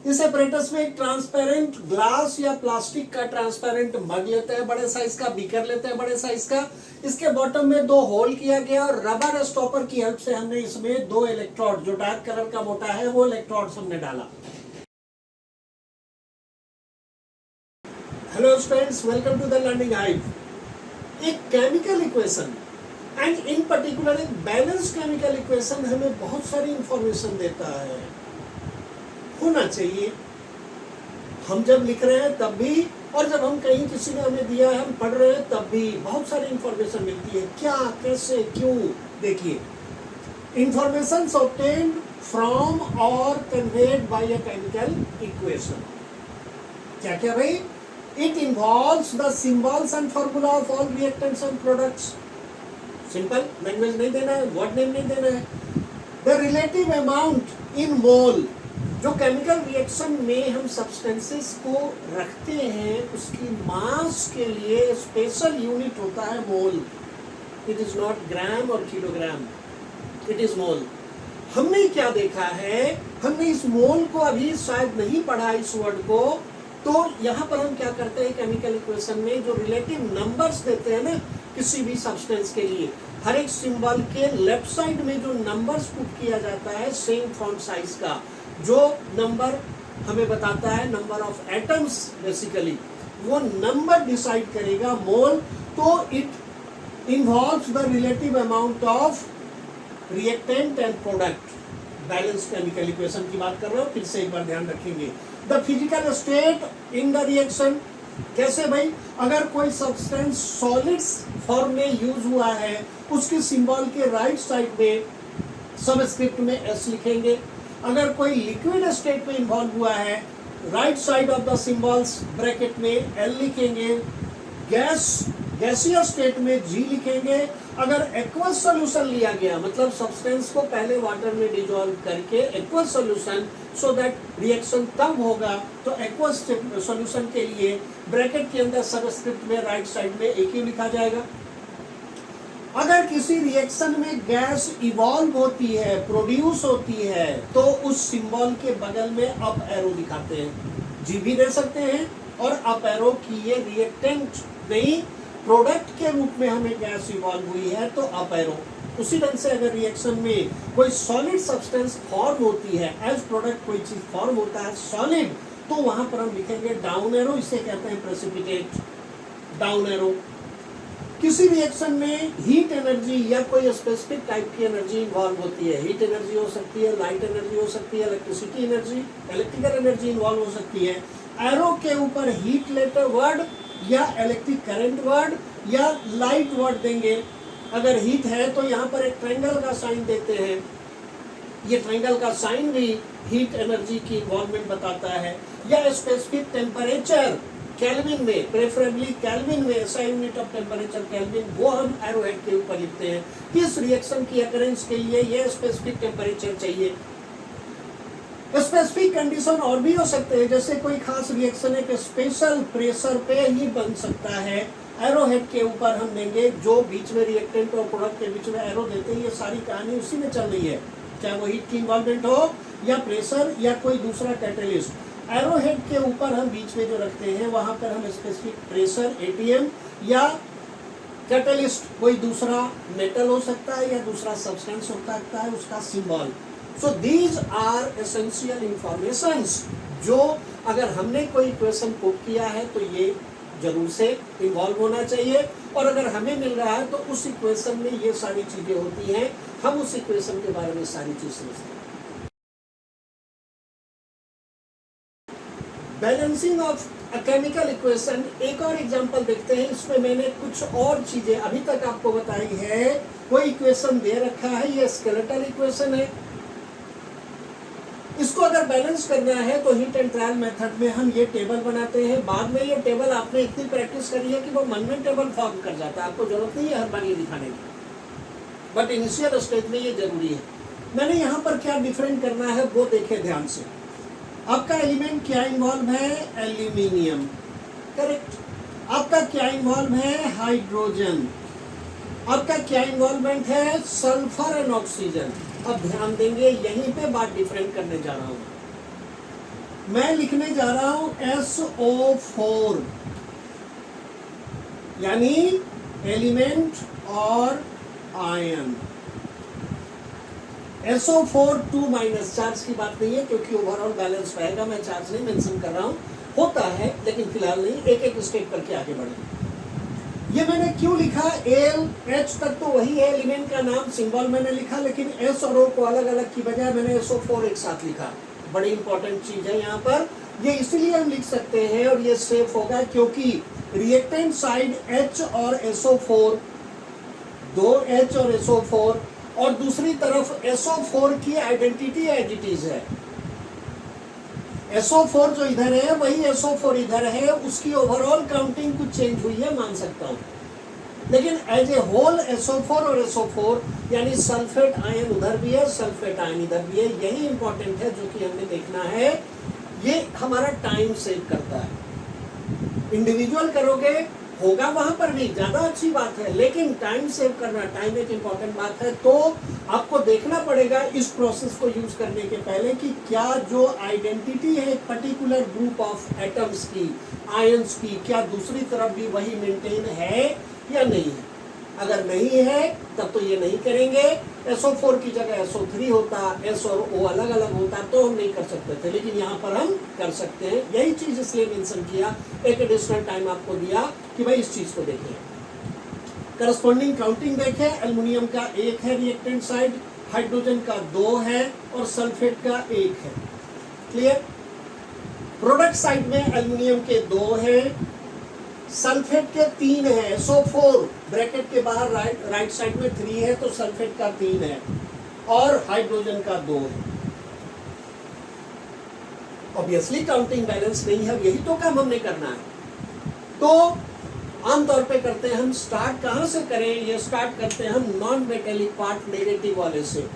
इस apparatus में एक ट्रांसपेरेंट ग्लास या प्लास्टिक का ट्रांसपेरेंट मग लेते हैं बड़े साइज का, बीकर लेते हैं बड़े साइज का, इसके बॉटम में 2 होल किया गया और रबर स्टॉपर की हेल्प से हमने इसमें 2 इलेक्ट्रोड, जो डार्क कलर का मोटा है वो इलेक्ट्रोड्स हमने डाला। Hello students, welcome to the learning hive. एक chemical equation and in particular एक बैलेंस केमिकल इक्वेशन हमें बहुत सारी इंफॉर्मेशन देता है, होना चाहिए। हम जब लिख रहे हैं तब भी, और जब हम कहीं किसी ने हमें दिया है हम पढ़ रहे हैं तब भी बहुत सारी इंफॉर्मेशन मिलती है। क्या, कैसे, क्यों? देखिए, इंफॉर्मेशन ऑब्टेन्ड फ्रॉम और conveyed bye a chemical equation. क्या क्या भाई? It involves the symbols and formula of all reactants and products. Simple language नहीं देना है, word name नहीं देना है। The relative amount in mole, जो केमिकल रिएक्शन में हम सब्सटेंसेस को रखते हैं उसकी मास के लिए स्पेशल यूनिट होता है मोल। It is not ग्राम और किलोग्राम, it is मोल। हमने क्या देखा है, हमने इस मोल को अभी शायद नहीं पढ़ा इस वर्ड को, तो यहाँ पर हम क्या करते हैं केमिकल इक्वेशन में जो रिलेटिव नंबर्स देते हैं ना किसी भी सब्सटेंस के लिए, हर एक सिंबल के लेफ्ट साइड में जो नंबर्स पुट किया जाता है सेम फॉन्ट साइज का, जो नंबर हमें बताता है नंबर ऑफ एटम्स, बेसिकली वो नंबर डिसाइड करेगा मोल। तो it involves the relative amount of reactant and product. Balance chemical equation की बात कर रहे हो, फिर से एक बार ध्यान रखेंगे। The physical state in the reaction, कैसे भाई? अगर कोई सब्सटेंस सॉलिड्स फॉर्म में यूज हुआ है उसके सिंबल के राइट साइड में सबस्क्रिप्ट में एस लिखेंगे। अगर कोई लिक्विड स्टेट में इन्वॉल्व हुआ है right side of the symbols bracket में एल लिखेंगे। गैसियस स्टेट में जी लिखेंगे। अगर एक्वस सॉल्यूशन लिया गया, मतलब सब्सटेंस को पहले वाटर में डिसॉल्व करके aqueous solution, so that reaction तब होगा, तो एक्वस सॉल्यूशन के लिए ब्रैकेट के अंदर सबस्क्रिप्ट में राइट साइड में एक ही लिखा जाएगा। अगर किसी रिएक्शन में गैस इवॉल्व होती है, प्रोड्यूस होती है, तो उस सिंबल के बगल में अप एरो दिखाते हैं। जी भी दे सकते हैं और अप एरो की ये रिएक्टेंट नहीं, प्रोडक्ट के रूप में हमें गैस इवॉल्व हुई है तो अप एरो। उसी ढंग से अगर रिएक्शन में कोई सॉलिड सब्सटेंस फॉर्म होती है, एज प्रोडक्ट कोई चीज फॉर्म होता है सॉलिड, तो वहां पर हम लिखेंगे डाउन एरो, इसे कहते हैं प्रेसिपिटेट, डाउन एरो। किसी रिएक्शन में हीट एनर्जी या कोई स्पेसिफिक टाइप की एनर्जी इन्वॉल्व होती है, हीट एनर्जी हो सकती है, लाइट एनर्जी हो सकती है, electricity energy, electrical energy involve हो सकती है। एरो के ऊपर हीट लेटर वर्ड या इलेक्ट्रिक करंट वर्ड या लाइट वर्ड देंगे। अगर हीट है तो यहाँ पर एक ट्रायंगल का साइन देते हैं, ये ट्रायंगल का साइन भी हीट एनर्जी की इन्वॉल्वमेंट बताता है। या स्पेसिफिक टेम्परेचर केल्विन में, प्रेफरेबली केल्विन में, SI unit of temperature kelvin, वो हम एरो हेड के ऊपर लिखते हैं। किस रिएक्शन की अकरेंस के लिए ये स्पेसिफिक टेम्परेचर चाहिए। स्पेसिफिक कंडीशन और भी हो सकते हैं, जैसे कोई खास रिएक्शन एक स्पेशल प्रेशर पे ही बन सकता है, एरो हेड के ऊपर हम देंगे, जो बीच में रिएक्टेंट और प्रोडक्ट के बीच में एरो देते हैं। ये सारी कहानी उसी में चल रही है, चाहे वो हीट की इन्वॉल्वमेंट हो या प्रेशर या कोई दूसरा कैटलिस्ट। एरो हेड के ऊपर हम बीच में जो रखते हैं वहां पर हम स्पेसिफिक प्रेशर ATM या कैटलिस्ट, कोई दूसरा मेटल हो सकता है या दूसरा सब्सटेंस हो सकता है, उसका symbol. So these are essential informations जो अगर हमने कोई इक्वेशन पुट किया है तो ये जरूर से इन्वॉल्व होना चाहिए, और अगर हमें मिल रहा है तो उस इक्वेशन में ये सारी चीजें होती हैं, हम उस इक्वेशन के बारे में सारी चीज समझते हैं। Balancing of a chemical equation, एक और एग्जांपल देखते हैं। इसमें मैंने कुछ और चीजें अभी तक आपको बताई है। कोई इक्वेशन दे रखा है, ये स्केलेटल इक्वेशन है, इसको अगर बैलेंस करना है तो हीट एंड ट्रायल मेथड में हम ये टेबल बनाते हैं। बाद में ये टेबल आपने इतनी प्रैक्टिस करी है कि वो मन में टेबल फॉर्म कर जाता है, आपको जरूरत नहीं है हर बार ये दिखाने की, बट इनिशियल स्टेज में ये जरूरी है। मैंने यहाँ पर क्या डिफरेंट करना है वो देखे ध्यान से। आपका एलिमेंट क्या इन्वॉल्व है? Aluminium, correct. आपका क्या इन्वॉल्व है? हाइड्रोजन। आपका क्या इन्वॉल्वमेंट है? Sulphur and oxygen. अब ध्यान देंगे, यहीं पे बात डिफरेंट करने जा रहा हूं। मैं लिखने जा रहा हूं SO4 यानी एलिमेंट और आयन। SO4 2 माइनस, चार्ज की बात नहीं है क्योंकि ओवरऑल बैलेंस रहेगा, मैं चार्ज नहीं मेंशन कर रहा हूं, होता है लेकिन फिलहाल नहीं, एक एक स्टेप करके आगे बढ़े। ये मैंने क्यों लिखा, एल एच तक तो वही है, एलिमेंट का नाम सिंबल मैंने लिखा, लेकिन एस और ओ को अलग अलग की बजाय मैंने SO4 एक साथ लिखा। बड़ी इंपॉर्टेंट चीज है यहाँ पर, ये इसलिए हम लिख सकते हैं और ये सेफ होगा क्योंकि रिएक्टेंट साइड H और SO4, दो H और SO4, और दूसरी तरफ SO4 की आइडेंटिटी एज इट इज है। SO4 जो इधर है वही SO4 इधर है, उसकी ओवरऑल काउंटिंग कुछ चेंज हुई है मान सकता हूं, लेकिन एज ए होल SO4 और SO4 यानी सल्फेट आयन उधर भी है, सल्फेट आयन इधर भी है, यही इंपॉर्टेंट है जो कि हमने देखना है। ये हमारा टाइम सेव करता है, इंडिविजुअल करोगे होगा वहां पर भी ज्यादा अच्छी बात है, लेकिन टाइम सेव करना, टाइम एक इंपॉर्टेंट बात है। तो आपको देखना पड़ेगा इस प्रोसेस को यूज करने के पहले कि क्या जो आइडेंटिटी है एक पर्टिकुलर ग्रुप ऑफ एटम्स की, आयंस की, क्या दूसरी तरफ भी वही मेंटेन है या नहीं है। अगर नहीं है तब तो ये नहीं करेंगे, SO4 की जगह SO3 होता, S और O अलग अलग होता तो हम नहीं कर सकते थे, लेकिन यहाँ पर हम कर सकते हैं। यही चीज इसलिए मेंशन किया, एक एडिशनल टाइम आपको दिया कि भाई इस चीज को देखें। करस्पॉन्डिंग काउंटिंग देखें, एल्युमिनियम का 1 है रिएक्टेंट साइड, हाइड्रोजन का 2 है और सल्फेट का 1 है। क्लियर। प्रोडक्ट साइड में एल्युमिनियम के 2 हैं, सल्फेट के 3 है, SO4 ब्रैकेट के बाहर राइट साइड में 3 है तो सल्फेट का 3 है और हाइड्रोजन का 2 है। ऑब्वियसली काउंटिंग बैलेंस नहीं है, यही तो काम हमने करना है। तो आमतौर पे करते हैं हम, स्टार्ट कहां से करें, ये स्टार्ट करते हैं हम नॉन मेटेलिक पार्ट नेगेटिव वाले से।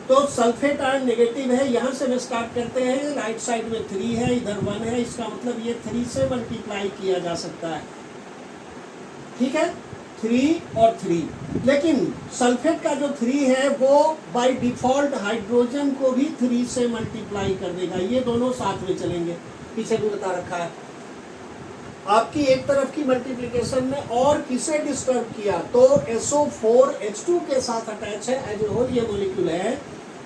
तो सल्फेट आयन नेगेटिव है, यहां से मैं स्टार्ट करते हैं, राइट साइड में 3 है, इधर 1 है, इसका मतलब ये 3 से मल्टीप्लाई किया जा सकता है। ठीक है, 3 और 3, लेकिन सल्फेट का जो 3 है वो बाय डिफॉल्ट हाइड्रोजन को भी 3 से मल्टीप्लाई कर देगा, ये दोनों साथ में चलेंगे, पीछे भी बता रखा है। आपकी एक तरफ की मल्टीप्लिकेशन में और किसे डिस्टर्ब किया, तो SO4 H2 के साथ अटैच है, एज ए होल ये मॉलिक्यूल है,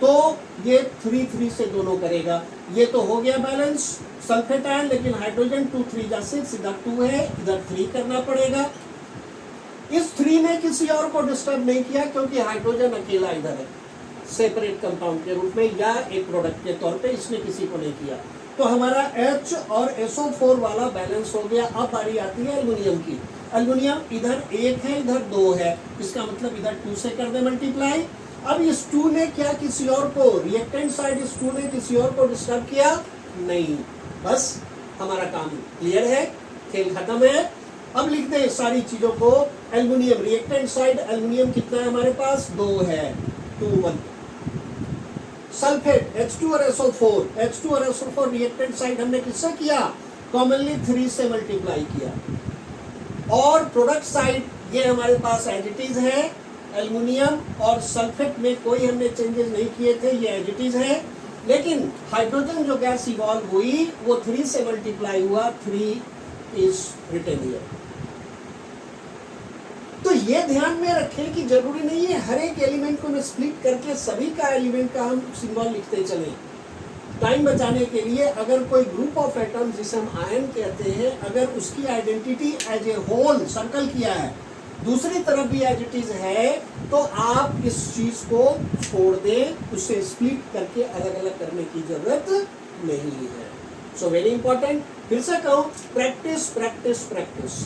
तो ये 3 से दोनों करेगा। ये तो हो गया बैलेंस सल्फेट आयन, लेकिन हाइड्रोजन 2 3 जा 6, इधर 2 है, इधर 3 करना पड़ेगा। इस 3 ने किसी और को डिस्टर्ब नहीं किया क्योंकि हाइड्रोजन अकेला इधर है, सेपरेट कंपाउंड के रूप में या एक प्रोडक्ट के तौर पे, इसने किसी को नहीं किया। तो हमारा H और SO4 वाला बैलेंस हो गया। अब बारी आती है एल्युमिनियम की। एल्युमिनियम इधर 1 है, इधर 2 है, इसका मतलब इधर 2 से कर दे मल्टीप्लाई। अब इस 2 ने क्या किसी और को, रिएक्टेंट साइड इस 2 ने किसी और को डिस्टर्ब किया नहीं, बस हमारा काम क्लियर है, खेल खत्म है। अब लिखते हैं सारी चीजों को। एल्युमिनियम रिएक्टेंट साइड, एल्युमिनियम कितना है हमारे पास, 2 है, 2 1। सल्फेट H2 और SO4, H2 और SO4 रिएक्टेंट साइड हमने किससे किया, कॉमनली 3 से मल्टीप्लाई किया। और प्रोडक्ट साइड ये हमारे पास एज इट इज है, एल्युमिनियम और सल्फेट में कोई हमने चेंजेस नहीं किए थे, ये एज इट इज है। लेकिन हाइड्रोजन जो गैस इवॉल्व हुई वो 3 से मल्टीप्लाई हुआ, 3 इज रिटन हियर। तो ये ध्यान में रखें कि जरूरी नहीं है हर एक एलिमेंट को मैं स्प्लिट करके सभी का एलिमेंट का हम सिंबल लिखते चलें। टाइम बचाने के लिए अगर कोई ग्रुप ऑफ एटम्स जिसे हम आयन कहते हैं, अगर उसकी identity as a whole circle किया है, दूसरी तरफ भी एज इट इज है, तो आप इस चीज को छोड़ दें, उसे स्प्लिट करके अलग अलग करने की जरूरत नहीं है। सो वेरी इंपॉर्टेंट, फिर से कहूं, प्रैक्टिस प्रैक्टिस प्रैक्टिस।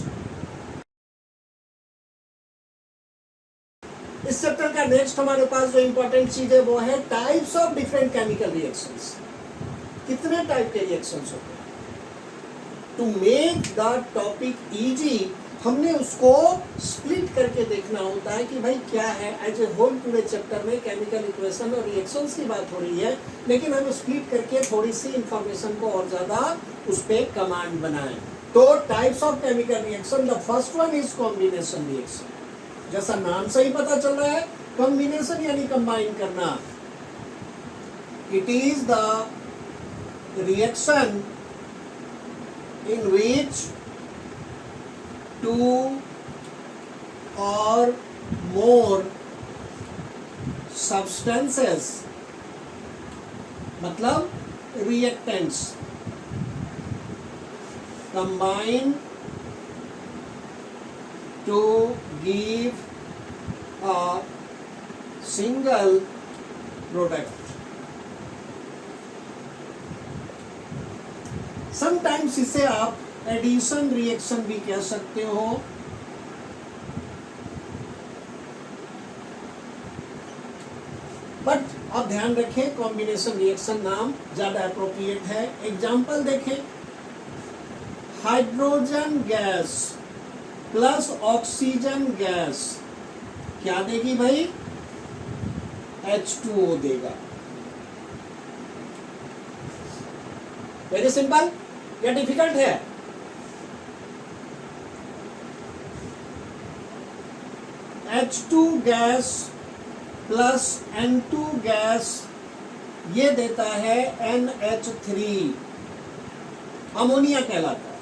इस चैप्टर का नेक्स्ट हमारे पास जो इंपॉर्टेंट चीज है वो है types of different chemical reactions. कितने टाइप के रिएक्शंस होते हैं। To make the topic easy हमने उसको स्प्लिट करके देखना होता है कि भाई क्या है। एज ए होल पूरे चैप्टर में केमिकल इक्वेशन और रिएक्शंस की बात हो रही है, लेकिन हम स्प्लिट करके थोड़ी सी इंफॉर्मेशन को और ज्यादा उस पर कमांड बनाएं। तो types of chemical reaction, the first one is combination reaction. जैसा नाम से ही पता चल रहा है, कॉम्बिनेशन यानी कंबाइन करना। It is the reaction in which two or more substances मतलब reactants combine to give a single product. Sometimes इसे आप एडिशन रिएक्शन भी कह सकते हो। बट आप ध्यान रखें कॉम्बिनेशन रिएक्शन नाम ज्यादा अप्रोप्रिएट है। एग्जाम्पल देखें, hydrogen gas plus oxygen gas क्या देगी भाई? H2O देगा। वेरी सिंपल या डिफिकल्ट है? H2 gas plus N2 gas ये देता है NH3, अमोनिया कहलाता है।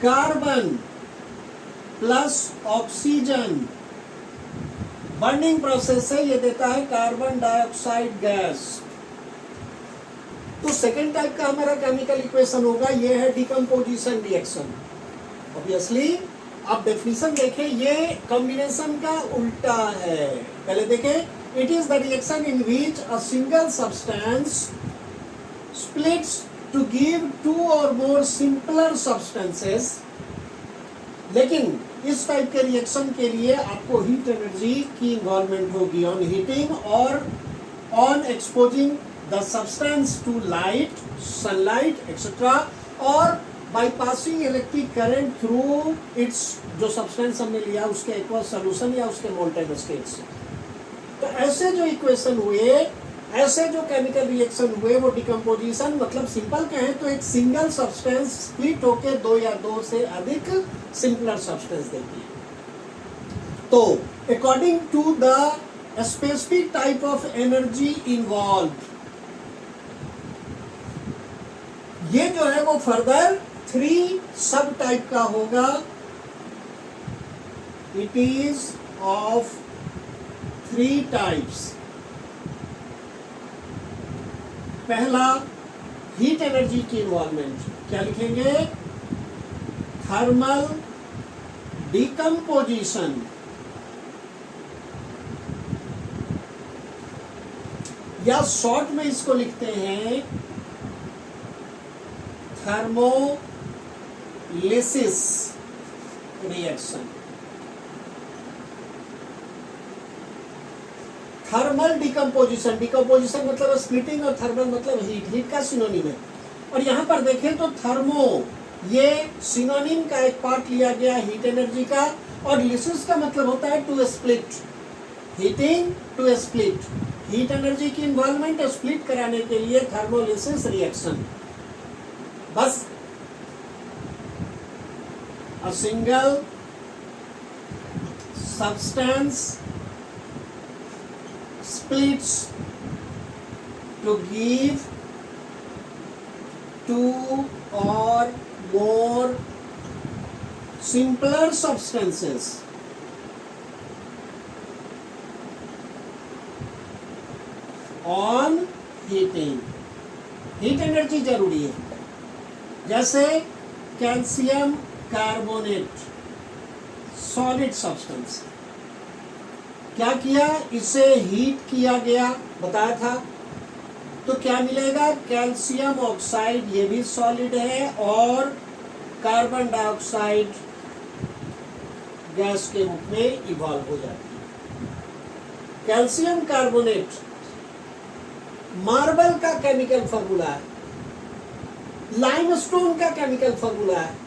Carbon plus oxygen burning process से ये देता है कार्बन डाइऑक्साइड गैस। तो सेकेंड टाइप का हमारा केमिकल इक्वेशन होगा, ये है डिकम्पोजिशन रिएक्शन। ऑब्वियसली आप डेफिनेशन देखें, ये कॉम्बिनेशन का उल्टा है। पहले देखें, it is the reaction in which a single substance splits to give two or more simpler substances. लेकिन इस टाइप के रिएक्शन के लिए आपको हीट एनर्जी की इन्वॉल्वमेंट होगी ऑन हीटिंग और on exposing the substance to light, sunlight etcetera, और by passing electric current through its, जो सब्सटेंस हमने लिया उसके एक्वस सॉल्यूशन या उसके मोल्टेन स्टेट से। तो ऐसे जो इक्वेशन हुए, ऐसे जो केमिकल रिएक्शन हुए, वो डिकम्पोजिशन मतलब सिंपल कहें तो एक सिंगल सब्सटेंस स्प्लिट होके दो या दो से अधिक सिंपलर सब्सटेंस देती है। तो according to the specific type of energy involve, ये जो है वो फर्दर 3 सब टाइप का होगा। It is of 3 types. पहला, हीट एनर्जी की इन्वॉल्वमेंट, क्या लिखेंगे? थर्मल डिकम्पोजिशन, या शॉर्ट में इसको लिखते हैं thermolysis reaction. Thermal decomposition, decomposition मतलब स्प्लिटिंग और थर्मल मतलब हीट, हीट का सिनोनिम है। और यहां पर देखें तो थर्मो, ये सिनोनिम का एक पार्ट लिया गया हीट एनर्जी का, और लिसिस का मतलब होता है to split, heating to split, heat energy की इन्वॉल्वमेंट स्प्लिट कराने के लिए थर्मोलिसिस रिएक्शन। बस a single substance splits to give 2 or more simpler substances on heating। Heat energy जरूरी है। जैसे कैल्शियम कार्बोनेट सॉलिड सब्सटेंस, क्या किया? इसे हीट किया गया, बताया था, तो क्या मिलेगा? कैल्शियम ऑक्साइड, ये भी सॉलिड है, और कार्बन डाइऑक्साइड गैस के रूप में इवॉल्व हो जाती है। कैल्शियम कार्बोनेट मार्बल का केमिकल फॉर्मूला है, लाइमस्टोन का केमिकल फॉर्मूला है,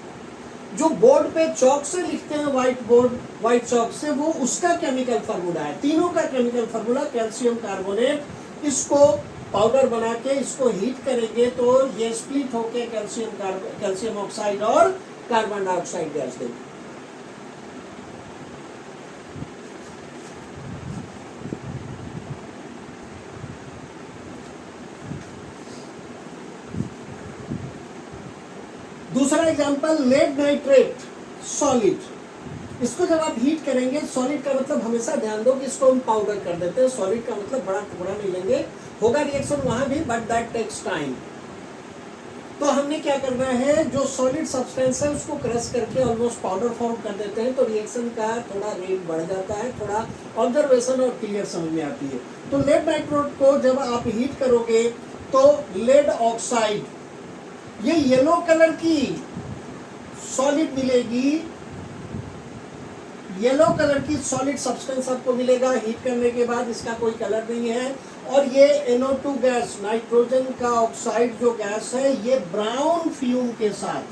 जो बोर्ड पे चौक से लिखते हैं, व्हाइट बोर्ड, व्हाइट चौक से, वो उसका केमिकल फार्मूला है। तीनों का केमिकल फार्मूला कैल्शियम कार्बोनेट। इसको पाउडर बना के इसको हीट करेंगे तो ये स्प्लिट होके कैल्शियम ऑक्साइड और कार्बन डाइऑक्साइड गैस देगी। दूसरा एग्जांपल लेड नाइट्रेट सॉलिड, इसको जब आप हीट करेंगे, सॉलिड का मतलब हमेशा ध्यान दो कि इसको हम पाउडर कर देते हैं, सॉलिड का मतलब बड़ा टुकड़ा नहीं लेंगे, होगा रिएक्शन वहां भी बट दैट टेक्स टाइम। तो हमने क्या करना है, जो सॉलिड सब्सटेंस है उसको क्रश करके ऑलमोस्ट पाउडर फॉर्म कर देते हैं, तो रिएक्शन का थोड़ा रेट बढ़ जाता है, थोड़ा ऑब्जर्वेशन और क्लियर समझ में आती है। तो लेड नाइट्रेट को जब आप हीट करोगे तो लेड ऑक्साइड, ये येलो कलर की सॉलिड मिलेगी, येलो कलर की सॉलिड सब्सटेंस आपको मिलेगा हीट करने के बाद, इसका कोई कलर नहीं है। और ये NO2 गैस, नाइट्रोजन का ऑक्साइड जो गैस है, ये ब्राउन फ्यूम के साथ,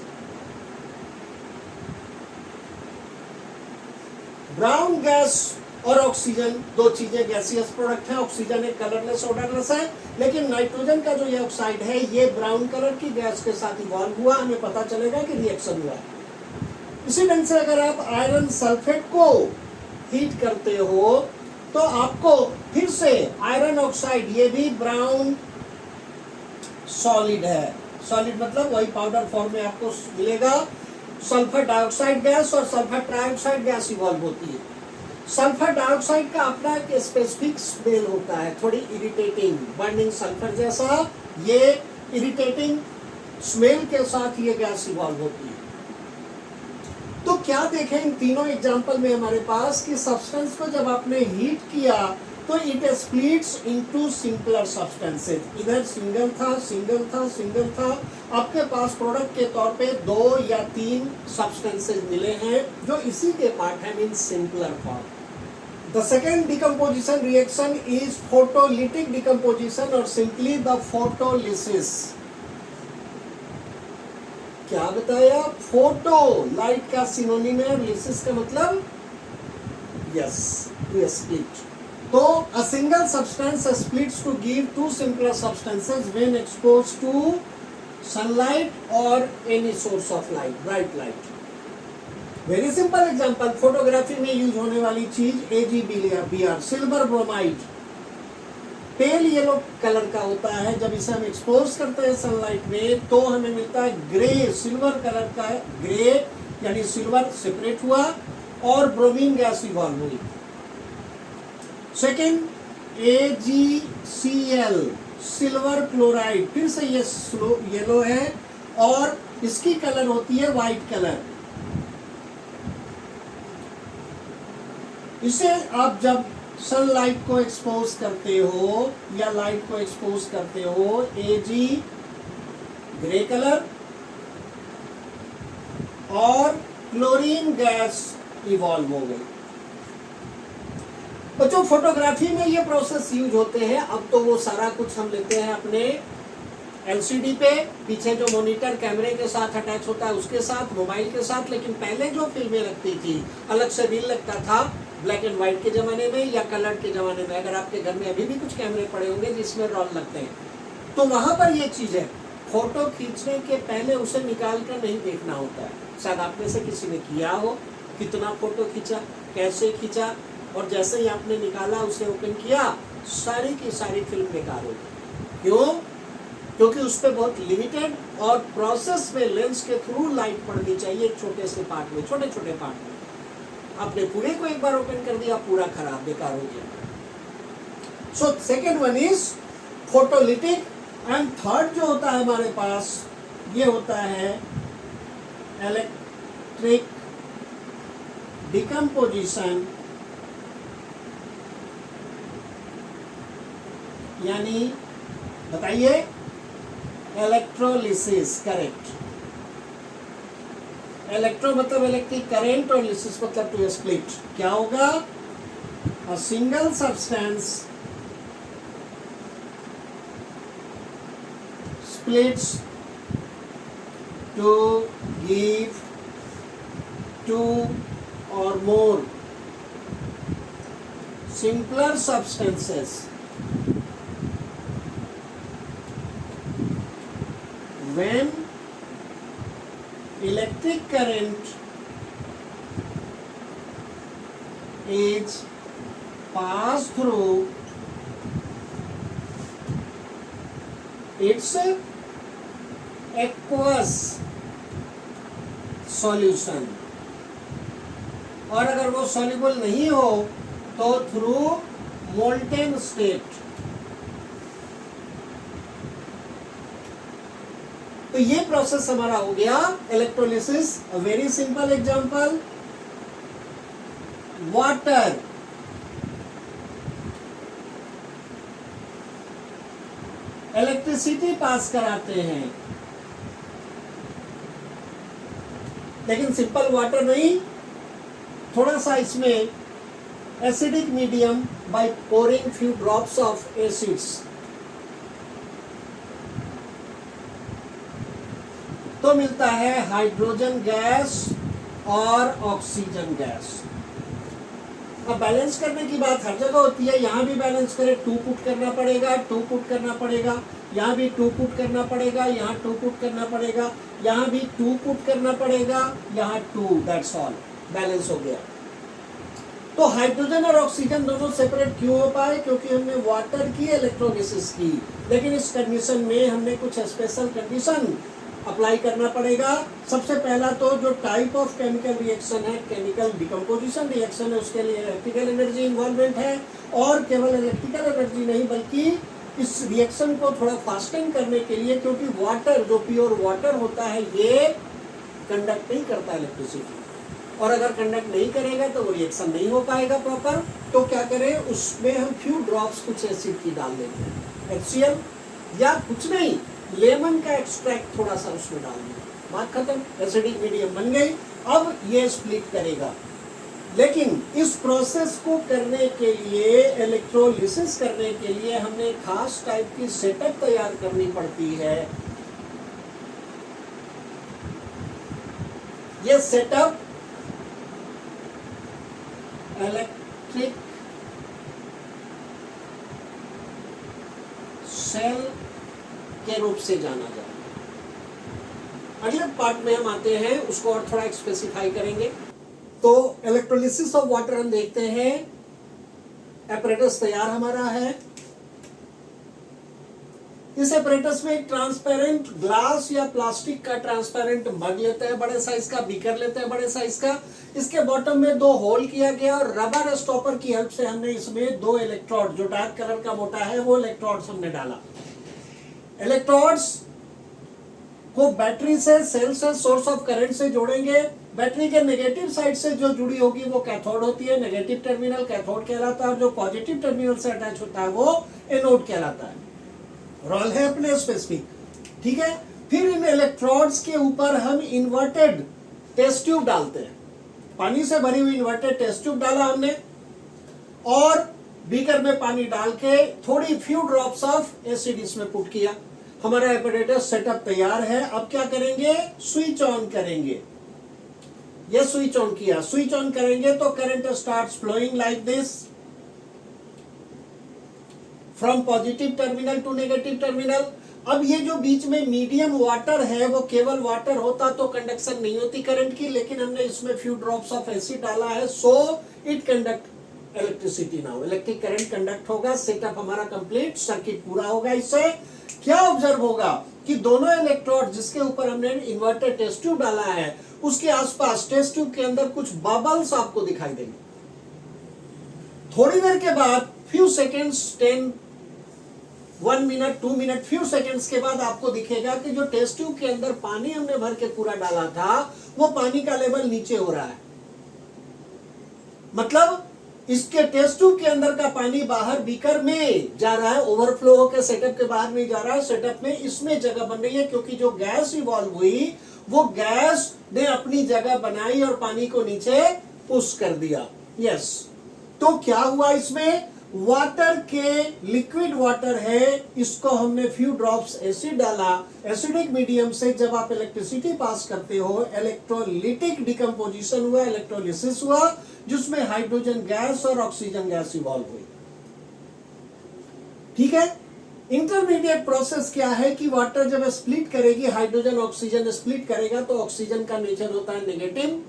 ब्राउन गैस और ऑक्सीजन दो चीजें गैसियस प्रोडक्ट है, ऑक्सीजन एक कलरलेस ऑर्डरलेस है, लेकिन नाइट्रोजन का जो ये ऑक्साइड है ये ब्राउन कलर की गैस के साथ इवॉल्व हुआ, हमें पता चलेगा कि रिएक्शन हुआ। इसी ढंग से अगर आप आयरन सल्फेट को हीट करते हो तो आपको फिर से आयरन ऑक्साइड, ये भी ब्राउन सॉलिड है, सॉलिड मतलब वही पाउडर फॉर्म में आपको मिलेगा, सल्फर डाइऑक्साइड गैस और सल्फर ट्राइऑक्साइड गैस इवॉल्व होती है। सल्फर डाइऑक्साइड का अपना एक स्पेसिफिक स्मेल होता है, थोड़ी इरिटेटिंग, बर्निंग सल्फर जैसा, ये इरिटेटिंग स्मेल के साथ ये गैस इवॉल्व होती है। तो क्या देखें इन तीनों एग्जांपल में हमारे पास कि सब्सटेंस को जब आपने हीट किया तो it splits into simpler substances, इधर सिंगल था सिंगल था सिंगल था, आपके पास प्रोडक्ट के तौर पे 2 या 3 सब्सटेंसेस मिले हैं जो इसी के पार्ट है, mean simpler form. The second decomposition reaction is photolytic decomposition और सिंपली द फोटोलिसिस। क्या बताया, फोटो लाइट का सिनोनिम है, लिसिस का मतलब यस टू स्प्लिट। तो a single substance splits to give 2 simpler substances when exposed to sunlight और any source of light, bright light. Very simple example, photography में use होने वाली चीज AgBr, silver bromide, pale yellow colour का होता है, जब इसे हम एक्सपोज करते हैं सनलाइट में तो हमें मिलता है ग्रे, सिल्वर कलर का ग्रे, यानी सिल्वर सेपरेट हुआ और ब्रोमीन गैस इवॉल्व हुई। सेकेंड AgCl, सिल्वर क्लोराइड, फिर से ये येलो है और इसकी कलर होती है व्हाइट कलर। इसे आप जब सनलाइट को एक्सपोज करते हो या लाइट को एक्सपोज करते हो, Ag ग्रे कलर और क्लोरीन गैस इवॉल्व हो गई। बच्चों फोटोग्राफी में ये प्रोसेस यूज होते हैं, अब तो वो सारा कुछ हम लेते हैं अपने LCD पे, पीछे जो मॉनिटर कैमरे के साथ अटैच होता है उसके साथ, मोबाइल के साथ, लेकिन पहले जो फिल्में लगती थी अलग से रील लगता था ब्लैक एंड व्हाइट के जमाने में या कलर के जमाने में। अगर आपके घर में अभी भी कुछ कैमरे पड़े होंगे जिसमें रोल लगते हैं तो वहां पर ये चीज है, फोटो खींचने के पहले उसे निकाल कर नहीं देखना होता है। शायद आप में से किसी ने किया हो, कितना फोटो खींचा, कैसे खींचा, और जैसे ही आपने निकाला उसे ओपन किया सारी की सारी फिल्म बेकार हो गई। क्यों? क्योंकि उस पर बहुत लिमिटेड और प्रोसेस में लेंस के थ्रू लाइट पड़नी चाहिए छोटे से पार्ट में, छोटे छोटे पार्ट में। आपने पूरे को एक बार ओपन कर दिया, पूरा खराब बेकार हो गया। So second one is photolytic and third जो होता है हमारे पास ये होता है इलेक्ट्रिक डिकम्पोजिशन, यानी बताइए इलेक्ट्रोलिसिस। करेक्ट, इलेक्ट्रो मतलब इलेक्ट्रिक करंट और लिसिस मतलब टू स्प्लिट। क्या होगा, अ single substance splits to give 2 or more simpler substances when electric current is passed through its aqueous solution, और अगर वो सॉल्युबल नहीं हो तो थ्रू मोल्टेन स्टेट। तो ये प्रोसेस हमारा हो गया electrolysis. A very simple example, water, electricity pass कराते हैं, लेकिन सिंपल वाटर नहीं, थोड़ा सा इसमें acidic medium by pouring few drops of acids, तो मिलता है हाइड्रोजन गैस और ऑक्सीजन गैस। अब बैलेंस करने की बात हर जगह होती है, यहाँ भी बैलेंस करें, 2 पुट करना पड़ेगा, 2 पुट करना पड़ेगा, यहाँ भी 2 पुट करना पड़ेगा, यहाँ 2 पुट करना पड़ेगा, यहाँ भी 2 पुट करना पड़ेगा, यहाँ 2, दैट्स ऑल, बैलेंस हो गया। तो हाइड्रोजन और ऑक्सीजन दोनों सेपरेट क्यों हो पाए? क्योंकि हमने वाटर की इलेक्ट्रोलिसिस की, लेकिन इस कंडीशन में हमने कुछ स्पेशल कंडीशन अप्लाई करना पड़ेगा। सबसे पहला तो जो टाइप ऑफ केमिकल रिएक्शन है, केमिकल डिकम्पोजिशन रिएक्शन है, उसके लिए इलेक्ट्रिकल एनर्जी इन्वॉल्वमेंट है, और केवल इलेक्ट्रिकल एनर्जी नहीं बल्कि इस रिएक्शन को थोड़ा फास्टिंग करने के लिए, क्योंकि वाटर जो प्योर वाटर होता है ये कंडक्ट नहीं करता इलेक्ट्रिसिटी, और अगर कंडक्ट नहीं करेगा तो वो रिएक्शन नहीं हो पाएगा प्रॉपर। तो क्या करें, उसमें हम फ्यू ड्रॉप्स कुछ एसिड की डाल देते हैं, HCl, या कुछ नहीं, लेमन का एक्सट्रैक्ट थोड़ा सा उसमें डाल दें, बात खत्म, एसिडिक मीडियम बन गई। अब ये स्प्लिट करेगा, लेकिन इस प्रोसेस को करने के लिए, इलेक्ट्रोलिसिस करने के लिए हमें खास टाइप की सेटअप तैयार करनी पड़ती है। ये सेटअप इलेक्ट्रिक सेल के रूप से जाना जाता है। अगले पार्ट में हम आते हैं, उसको और थोड़ा स्पेसिफाई करेंगे। तो इलेक्ट्रोलिसिस ऑफ वाटर हम देखते हैं, एपरेटस तैयार हमारा है। इस एपरेटस में एक ट्रांसपेरेंट ग्लास या प्लास्टिक का ट्रांसपेरेंट मग लेते हैं, बड़े साइज का बीकर लेते हैं, बड़े साइज का। इसके बॉटम में 2 होल किया गया, और रबर स्टॉपर की हेल्प से हमने इसमें 2 इलेक्ट्रोड, जो डार्क कलर का मोटा है वो इलेक्ट्रोड्स हमने डाला। इलेक्ट्रोड्स को बैटरी से, सेल से, सोर्स ऑफ करंट से जोड़ेंगे। बैटरी के नेगेटिव साइड से जो जुड़ी होगी वो कैथोड होती है, नेगेटिव टर्मिनल कैथोड कहलाता है, और जो पॉजिटिव टर्मिनल से अटैच होता है वो एनोड कहलाता है। रोल है अपने स्पेसिफिक, ठीक है। फिर इन इलेक्ट्रोड्स के ऊपर हम इन्वर्टेड टेस्ट ट्यूब डालते हैं, पानी से भरी हुई इन्वर्टेड टेस्ट ट्यूब डाला हमने, और बीकर में पानी डाल के थोड़ी फ्यू ड्रॉप्स ऑफ एसिड इसमें पुट किया। हमारा एपरेटस सेटअप तैयार है। अब क्या करेंगे, स्विच ऑन करेंगे। ये स्विच ऑन किया, स्विच ऑन करेंगे तो current starts flowing like this from positive terminal to negative terminal. अब ये जो बीच में मीडियम वाटर है, वो केवल वाटर होता तो कंडक्शन नहीं होती करंट की, लेकिन हमने इसमें फ्यू ड्रॉप्स ऑफ एसिड डाला है, so it conduct electricity now, electric current conduct होगा। सेटअप हमारा कंप्लीट, सर्किट पूरा होगा। इससे क्या ऑब्जर्व होगा कि दोनों इलेक्ट्रोड जिसके ऊपर हमने इन्वर्टेड टेस्ट ट्यूब डाला है, उसके आसपास टेस्ट ट्यूब के अंदर कुछ बबल्स आपको दिखाई देंगे। थोड़ी देर के बाद, few seconds, 1 minute, 2 minute, few seconds के बाद आपको दिखेगा कि जो टेस्ट ट्यूब के अंदर पानी हमने भर के पूरा डाला था, वो पानी का लेवल नीचे हो रहा है। मतलब इसके टेस्ट ट्यूब के अंदर का पानी बाहर बीकर में जा रहा है, ओवरफ्लो होकर सेटअप के बाहर नहीं जा रहा है। सेटअप में इसमें जगह बन रही है, क्योंकि जो गैस इवॉल्व हुई वो गैस ने अपनी जगह बनाई और पानी को नीचे पुश कर दिया। यस, तो क्या हुआ इसमें, वाटर के, लिक्विड वाटर है, इसको हमने फ्यू ड्रॉप्स एसिड डाला, एसिडिक मीडियम से जब आप इलेक्ट्रिसिटी पास करते हो, इलेक्ट्रोलिटिक डिकम्पोजिशन हुआ, इलेक्ट्रोलिसिस हुआ, जिसमें हाइड्रोजन गैस और ऑक्सीजन गैस इवॉल्व हुई। ठीक है। इंटरमीडिएट प्रोसेस क्या है कि वाटर जब स्प्लिट करेगी, हाइड्रोजन ऑक्सीजन स्प्लिट करेगा, तो ऑक्सीजन का नेचर होता है नेगेटिव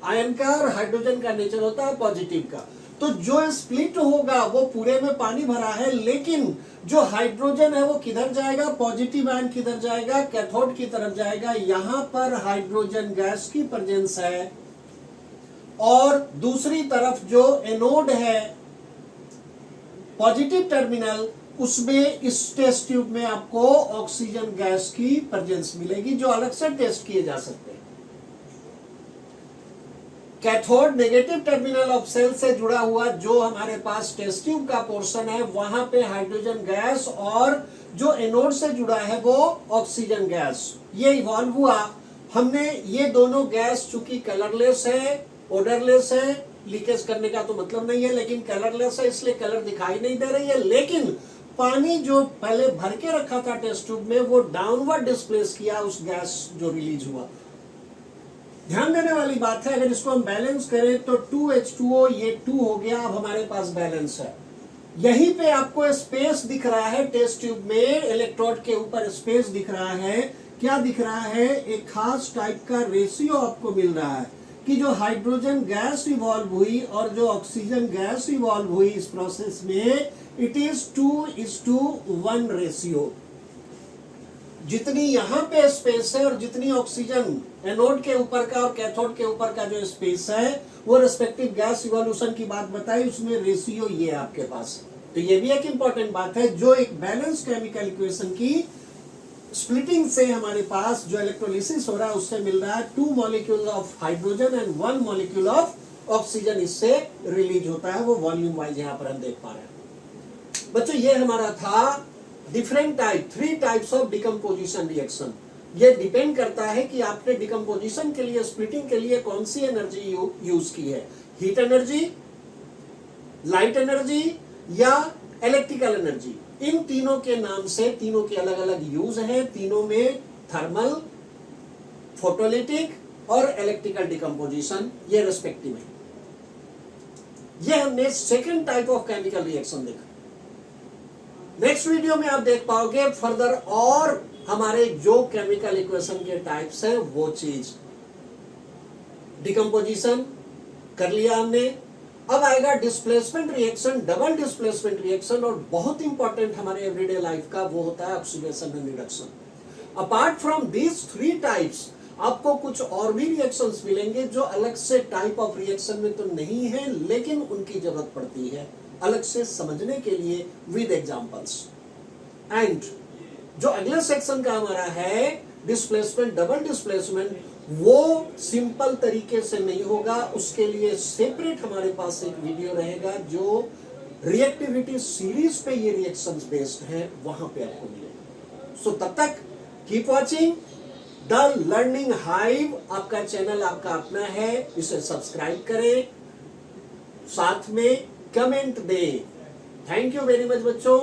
आयन का, और हाइड्रोजन का नेचर होता है पॉजिटिव का। तो जो स्प्लिट होगा वो पूरे में पानी भरा है, लेकिन जो हाइड्रोजन है वो किधर जाएगा, पॉजिटिव आयन किधर जाएगा, कैथोड की तरफ जाएगा। यहां पर हाइड्रोजन गैस की प्रेजेंस है और दूसरी तरफ जो एनोड है पॉजिटिव टर्मिनल, उसमें इस टेस्ट ट्यूब में आपको ऑक्सीजन गैस की प्रेजेंस मिलेगी, जो अलग से टेस्ट किए जा सकते हैं। Cathode negative terminal of cell से जुड़ा हुआ जो हमारे पास टेस्ट ट्यूब का पोर्शन है, वहां पे हाइड्रोजन गैस, और जो एनोड से जुड़ा है वो ऑक्सीजन गैस, ये इवॉल्व हुआ। हमने ये दोनों गैस चूंकि कलरलेस है, ओडरलेस है, लीकेज करने का तो मतलब नहीं है, लेकिन कलरलेस है इसलिए कलर दिखाई नहीं दे रही है, लेकिन पानी जो पहले भर के रखा था टेस्ट ट्यूब में वो डाउनवर्ड डिस्प्लेस किया उस गैस जो रिलीज हुआ। ध्यान देने वाली बात है, अगर इसको हम बैलेंस करें तो 2H2O ये 2 हो गया, अब हमारे पास बैलेंस है। यहीं पे आपको स्पेस दिख रहा है टेस्ट ट्यूब में, इलेक्ट्रोड के ऊपर स्पेस दिख रहा है। क्या दिख रहा है, एक खास टाइप का रेशियो आपको मिल रहा है कि जो हाइड्रोजन गैस इवॉल्व हुई और जो ऑक्सीजन गैस इवॉल्व हुई इस प्रोसेस में, इट इज 2:1 रेशियो। जितनी यहां पे स्पेस है और जितनी ऑक्सीजन एनोड के ऊपर का और कैथोड के ऊपर का जो स्पेस है, वो रिस्पेक्टिव गैस इवोल्यूशन की बात बताई, उसमें रेशियो ये आपके पास। तो ये भी एक इंपॉर्टेंट बात है, जो एक बैलेंस केमिकल इक्वेशन की स्प्लिटिंग से हमारे पास जो इलेक्ट्रोलिसिस हो रहा है उससे मिल रहा है 2 molecule of hydrogen and 1 molecule of oxygen इससे रिलीज होता है, वो वॉल्यूम वाइज यहां पर हम देख पा रहे हैं। बच्चों ये हमारा था different type, 3 types of decomposition reaction. ये डिपेंड करता है कि आपने डिकम्पोजिशन के लिए, स्प्लिटिंग के लिए कौन सी एनर्जी यूज की है, हीट एनर्जी, लाइट एनर्जी या इलेक्ट्रिकल एनर्जी। इन तीनों के नाम से तीनों के अलग अलग यूज हैं, तीनों में थर्मल, फोटोलिटिक और इलेक्ट्रिकल डिकम्पोजिशन ये रेस्पेक्टिव है। ये हमने second type of chemical reaction देखा। नेक्स्ट वीडियो में आप देख पाओगे फर्दर और हमारे जो केमिकल इक्वेशन के टाइप्स हैं वो चीज। डिकम्पोजिशन कर लिया हमने, अब आएगा displacement reaction, double displacement reaction, और बहुत इंपॉर्टेंट हमारे एवरीडे लाइफ का वो होता है oxidation and reduction. Apart from these 3 types आपको कुछ और भी रिएक्शंस मिलेंगे जो अलग से टाइप ऑफ रिएक्शन में तो नहीं है, लेकिन उनकी जरूरत पड़ती है अलग से समझने के लिए विद एग्जांपल्स। एंड जो अगले सेक्शन का हमारा है डिस्प्लेसमेंट, डबल डिस्प्लेसमेंट, वो सिंपल तरीके से नहीं होगा, उसके लिए सेपरेट हमारे पास एक वीडियो रहेगा जो रिएक्टिविटी सीरीज पे ये रिएक्शंस बेस्ड है, वहां पे आपको मिलेगा। सो तब तक keep watching the learning hive. आपका चैनल आपका अपना है, इसे सब्सक्राइब करें, साथ में कमेंट दें। थैंक यू वेरी मच बच्चों।